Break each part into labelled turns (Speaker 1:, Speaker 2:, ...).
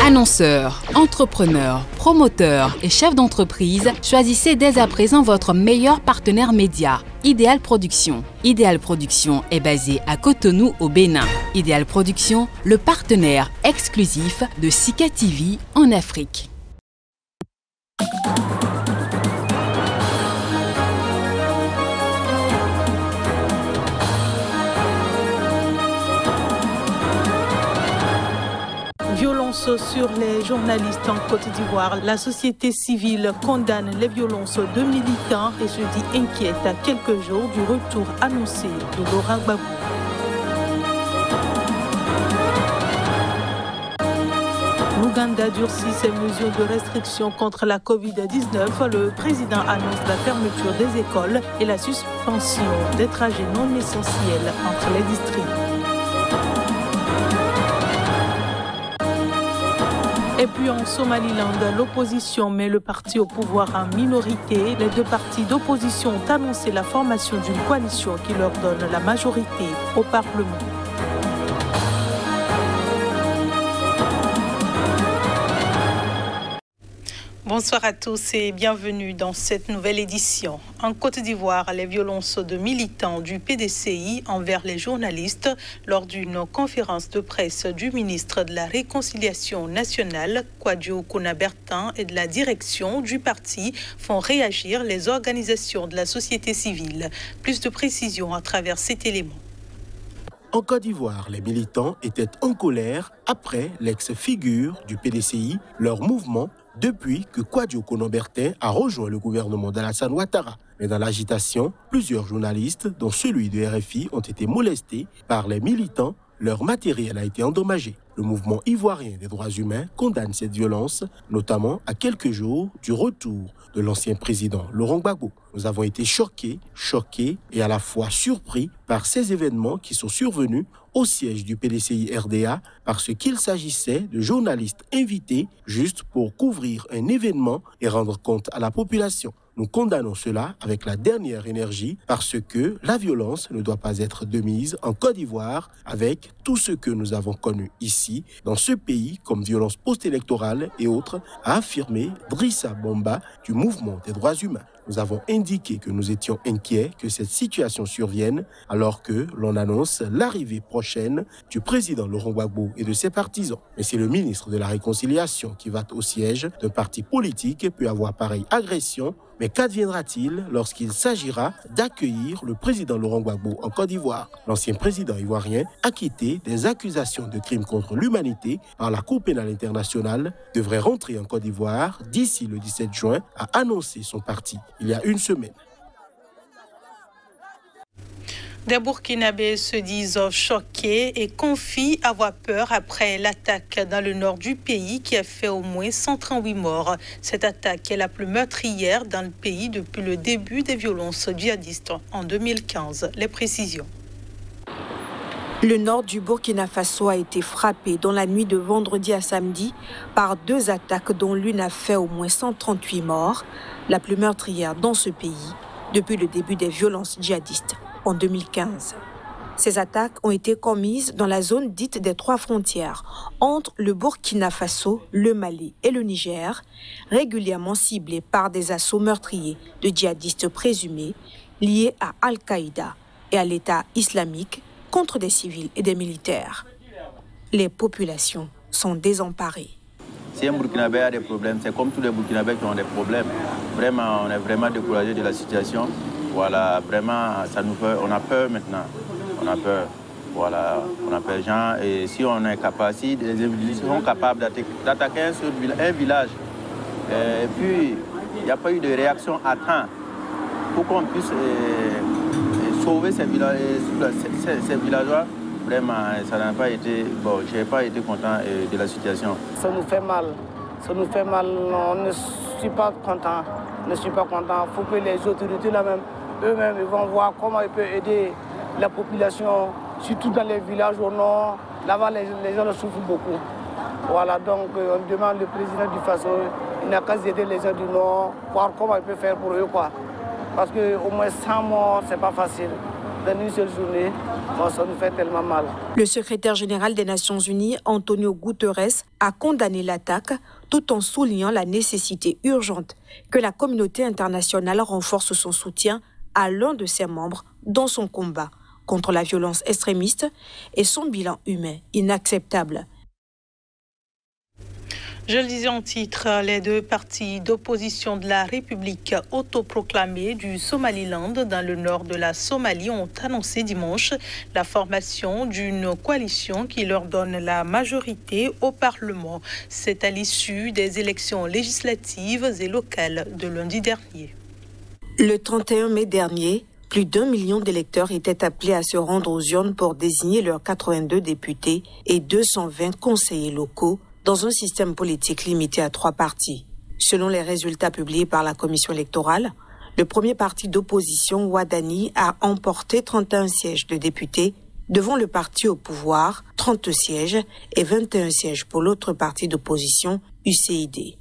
Speaker 1: Annonceurs, entrepreneurs, promoteurs et chefs d'entreprise, choisissez dès à présent votre meilleur partenaire média, Ideal Production. Ideal Production est basé à Cotonou au Bénin. Ideal Production, le partenaire exclusif de Sika TV en Afrique.
Speaker 2: Violence sur les journalistes en Côte d'Ivoire. La société civile condamne les violences de militants et se dit inquiète à quelques jours du retour annoncé de Laurent Gbagbo. L'Ouganda durcit ses mesures de restriction contre la Covid-19. Le président annonce la fermeture des écoles et la suspension des trajets non essentiels entre les districts. Et puis en Somaliland, l'opposition met le parti au pouvoir en minorité. Les deux partis d'opposition ont annoncé la formation d'une coalition qui leur donne la majorité au Parlement. Bonsoir à tous et bienvenue dans cette nouvelle édition. En Côte d'Ivoire, les violences de militants du PDCI envers les journalistes lors d'une conférence de presse du ministre de la Réconciliation nationale, Kwadwo Konabertin, et de la direction du parti font réagir les organisations de la société civile. Plus de précisions à travers cet élément.
Speaker 3: En Côte d'Ivoire, les militants étaient en colère après l'ex-figure du PDCI, leur mouvement, depuis que Kwadwo Konabertin a rejoint le gouvernement d'Alassane Ouattara. Mais dans l'agitation, plusieurs journalistes, dont celui de RFI, ont été molestés par les militants. Leur matériel a été endommagé. Le mouvement ivoirien des droits humains condamne cette violence, notamment à quelques jours du retour de l'ancien président Laurent Gbagbo. Nous avons été choqués et à la fois surpris par ces événements qui sont survenus au siège du PDCI RDA parce qu'il s'agissait de journalistes invités juste pour couvrir un événement et rendre compte à la population. Nous condamnons cela avec la dernière énergie parce que la violence ne doit pas être de mise en Côte d'Ivoire avec tout ce que nous avons connu ici, dans ce pays, comme violence post-électorale et autres, a affirmé Drissa Bomba du mouvement des droits humains. Nous avons indiqué que nous étions inquiets que cette situation survienne alors que l'on annonce l'arrivée prochaine du président Laurent Gbagbo et de ses partisans. Mais c'est le ministre de la Réconciliation qui va au siège d'un parti politique peut avoir pareille agression. Mais qu'adviendra-t-il lorsqu'il s'agira d'accueillir le président Laurent Gbagbo en Côte d'Ivoire? L'ancien président ivoirien, acquitté des accusations de crimes contre l'humanité par la Cour pénale internationale, devrait rentrer en Côte d'Ivoire d'ici le 17 juin, a annoncé son parti il y a une semaine.
Speaker 2: Des Burkinabés se disent choqués et confient avoir peur après l'attaque dans le nord du pays qui a fait au moins 138 morts. Cette attaque est la plus meurtrière dans le pays depuis le début des violences djihadistes en 2015. Les précisions.
Speaker 4: Le nord du Burkina Faso a été frappé dans la nuit de vendredi à samedi par deux attaques dont l'une a fait au moins 138 morts, la plus meurtrière dans ce pays depuis le début des violences djihadistes en 2015. Ces attaques ont été commises dans la zone dite des trois frontières, entre le Burkina Faso, le Mali et le Niger, régulièrement ciblées par des assauts meurtriers de djihadistes présumés liés à Al-Qaïda et à l'État islamique contre des civils et des militaires. Les populations sont désemparées.
Speaker 5: Si un Burkinabé a des problèmes, c'est comme tous les Burkinabés qui ont des problèmes. Vraiment, on est vraiment découragé de la situation. Voilà, vraiment, ça nous fait, on a peur maintenant. On a peur. Voilà, on a peur des gens. Et si on est capable, si les individus sont capables d'attaquer un village, et puis il n'y a pas eu de réaction à temps pour qu'on puisse sauver ces villageois, vraiment, ça n'a pas été. Bon, je n'ai pas été content de la situation.
Speaker 6: Ça nous fait mal. Ça nous fait mal. On ne suis pas content. On ne suis pas content. Il faut que les autorités là-même, eux-mêmes, ils vont voir comment ils peuvent aider la population, surtout dans les villages au nord. Là-bas, les gens souffrent beaucoup. Voilà, donc on demande le président du Faso, il n'a qu'à aider les gens du nord, voir comment il peut faire pour eux, quoi. Parce qu'au moins 100 morts, c'est pas facile. dans une seule journée, ça nous fait tellement mal.
Speaker 4: Le secrétaire général des Nations Unies, Antonio Guterres, a condamné l'attaque tout en soulignant la nécessité urgente que la communauté internationale renforce son soutien à l'un de ses membres dans son combat contre la violence extrémiste et son bilan humain inacceptable.
Speaker 2: Je le disais en titre, les deux partis d'opposition de la République autoproclamée du Somaliland dans le nord de la Somalie ont annoncé dimanche la formation d'une coalition qui leur donne la majorité au Parlement. C'est à l'issue des élections législatives et locales de lundi dernier.
Speaker 4: Le 31 mai dernier, plus d'1 million d'électeurs étaient appelés à se rendre aux urnes pour désigner leurs 82 députés et 220 conseillers locaux dans un système politique limité à 3 partis. Selon les résultats publiés par la commission électorale, le premier parti d'opposition, Wadani, a emporté 31 sièges de députés devant le parti au pouvoir, 30 sièges et 21 sièges pour l'autre parti d'opposition, UCID.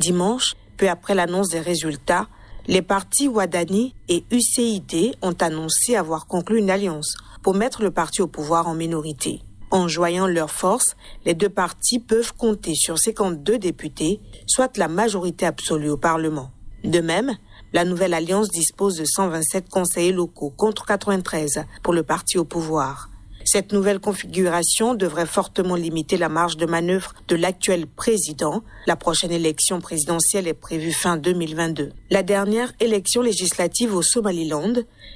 Speaker 4: Dimanche, peu après l'annonce des résultats, les partis Wadani et UCID ont annoncé avoir conclu une alliance pour mettre le parti au pouvoir en minorité. En joignant leurs forces, les deux partis peuvent compter sur 52 députés, soit la majorité absolue au Parlement. De même, la nouvelle alliance dispose de 127 conseillers locaux contre 93 pour le parti au pouvoir. Cette nouvelle configuration devrait fortement limiter la marge de manœuvre de l'actuel président. La prochaine élection présidentielle est prévue fin 2022. La dernière élection législative au Somaliland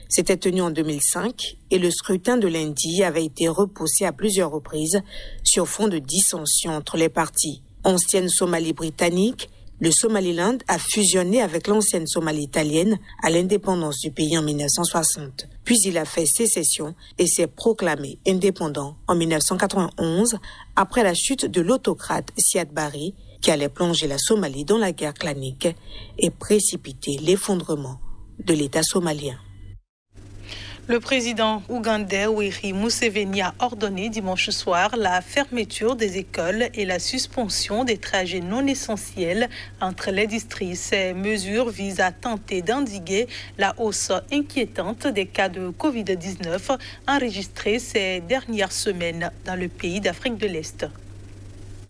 Speaker 4: s'était tenue en 2005 et le scrutin de lundi avait été repoussé à plusieurs reprises sur fond de dissension entre les partis. Ancienne Somalie britannique, le Somaliland a fusionné avec l'ancienne Somalie italienne à l'indépendance du pays en 1960. Puis il a fait sécession et s'est proclamé indépendant en 1991 après la chute de l'autocrate Siad Barre qui allait plonger la Somalie dans la guerre clanique et précipiter l'effondrement de l'État somalien.
Speaker 2: Le président ougandais Yoweri Museveni a ordonné dimanche soir la fermeture des écoles et la suspension des trajets non essentiels entre les districts. Ces mesures visent à tenter d'endiguer la hausse inquiétante des cas de Covid-19 enregistrés ces dernières semaines dans le pays d'Afrique de l'Est.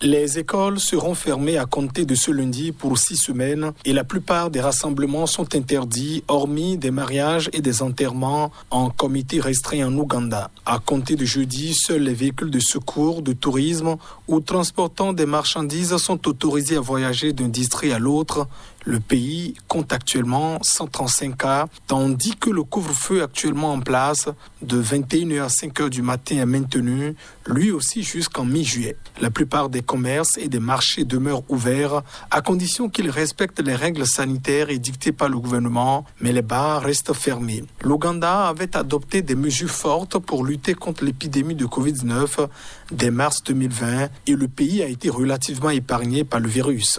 Speaker 7: Les écoles seront fermées à compter de ce lundi pour 6 semaines et la plupart des rassemblements sont interdits, hormis des mariages et des enterrements en comité restreint en Ouganda. À compter de jeudi, seuls les véhicules de secours, de tourisme ou transportant des marchandises sont autorisés à voyager d'un district à l'autre. Le pays compte actuellement 135 cas, tandis que le couvre-feu actuellement en place de 21h à 5h du matin est maintenu, lui aussi jusqu'en mi-juillet. La plupart des commerces et des marchés demeurent ouverts à condition qu'ils respectent les règles sanitaires édictées par le gouvernement, mais les bars restent fermés. L'Ouganda avait adopté des mesures fortes pour lutter contre l'épidémie de Covid-19 dès mars 2020 et le pays a été relativement épargné par le virus.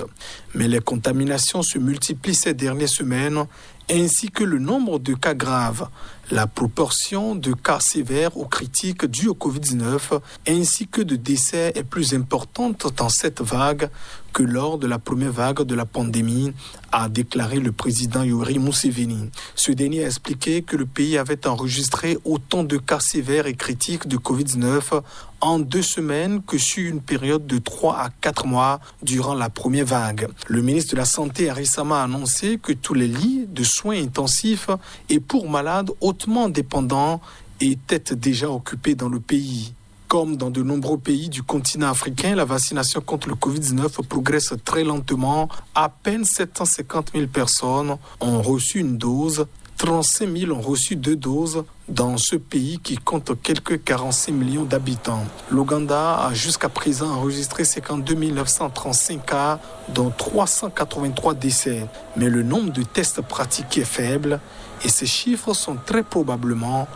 Speaker 7: Mais les contaminations se multiplient ces dernières semaines, ainsi que le nombre de cas graves, la proportion de cas sévères ou critiques dus au Covid-19, ainsi que de décès est plus importante dans cette vague que lors de la première vague de la pandémie, a déclaré le président Yoweri Museveni. Ce dernier a expliqué que le pays avait enregistré autant de cas sévères et critiques de Covid-19 en 2 semaines que sur une période de 3 à 4 mois durant la première vague. Le ministre de la Santé a récemment annoncé que tous les lits de soins intensifs et pour malades hautement dépendants étaient déjà occupés dans le pays. Comme dans de nombreux pays du continent africain, la vaccination contre le Covid-19 progresse très lentement. À peine 750 000 personnes ont reçu une dose. 35 000 ont reçu 2 doses dans ce pays qui compte quelques 46 millions d'habitants. L'Ouganda a jusqu'à présent enregistré 52 935 cas, dont 383 décès. Mais le nombre de tests pratiqués est faible et ces chiffres sont très probablement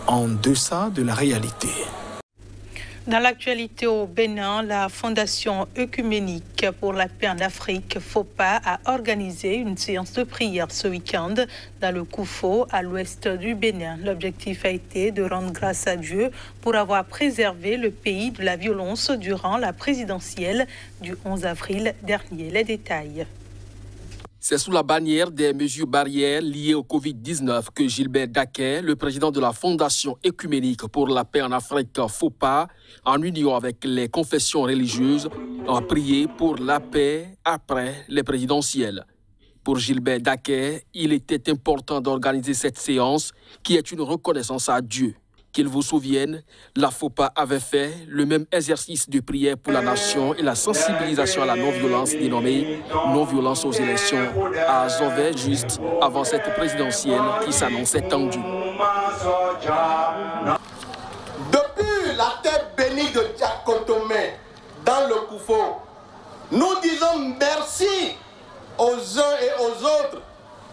Speaker 7: en deçà de la réalité.
Speaker 2: Dans l'actualité au Bénin, la Fondation œcuménique pour la paix en Afrique, FOPA, a organisé une séance de prière ce week-end dans le Koufo, à l'ouest du Bénin. L'objectif a été de rendre grâce à Dieu pour avoir préservé le pays de la violence durant la présidentielle du 11 avril dernier. Les détails.
Speaker 8: C'est sous la bannière des mesures barrières liées au Covid-19 que Gilbert Daquet, le président de la Fondation Écuménique pour la paix en Afrique, FOPA, en union avec les confessions religieuses, a prié pour la paix après les présidentielles. Pour Gilbert Daquet, il était important d'organiser cette séance qui est une reconnaissance à Dieu. Qu'il vous souvienne, la FOPA avait fait le même exercice de prière pour la nation et la sensibilisation à la non-violence dénommée non-violence aux élections à Azové juste avant cette présidentielle qui s'annonçait tendue.
Speaker 9: Depuis la terre bénie de Diakotomé dans le Koufo, nous disons merci aux uns et aux autres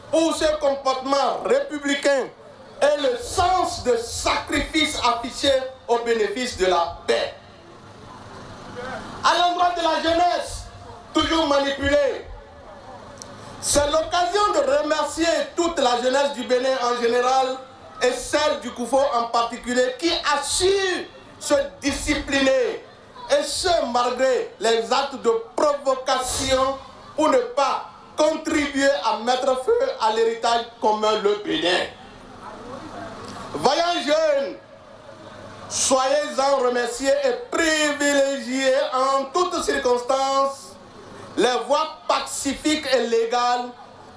Speaker 9: pour ce comportement républicain et le sens de sacrifice affiché au bénéfice de la paix. À l'endroit de la jeunesse, toujours manipulée, c'est l'occasion de remercier toute la jeunesse du Bénin en général et celle du Koufo en particulier qui a su se discipliner, et ce malgré les actes de provocation pour ne pas contribuer à mettre feu à l'héritage commun, le Bénin. Voyants jeunes, soyez-en remerciés et privilégiés en toutes circonstances les voies pacifiques et légales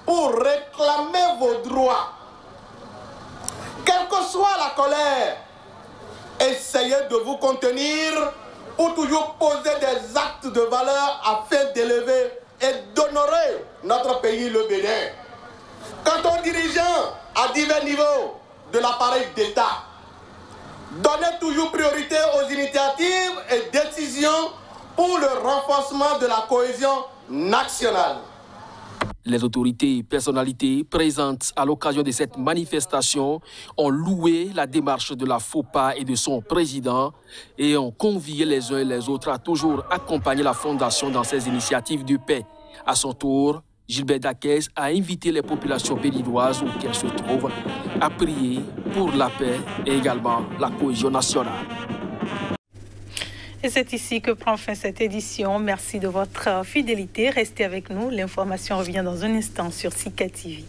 Speaker 9: pour réclamer vos droits. Quelle que soit la colère, essayez de vous contenir pour toujours poser des actes de valeur afin d'élever et d'honorer notre pays, le Bénin. Quant aux dirigeants à divers niveaux de l'appareil d'État, donnez toujours priorité aux initiatives et décisions pour le renforcement de la cohésion nationale.
Speaker 8: Les autorités et personnalités présentes à l'occasion de cette manifestation ont loué la démarche de la FOPA et de son président et ont convié les uns et les autres à toujours accompagner la Fondation dans ses initiatives de paix. À son tour, Gilbert Daquet a invité les populations béninoises où qu'elles se trouvent à prier pour la paix et également la cohésion nationale.
Speaker 2: Et c'est ici que prend fin cette édition. Merci de votre fidélité. Restez avec nous. L'information revient dans un instant sur Sika TV.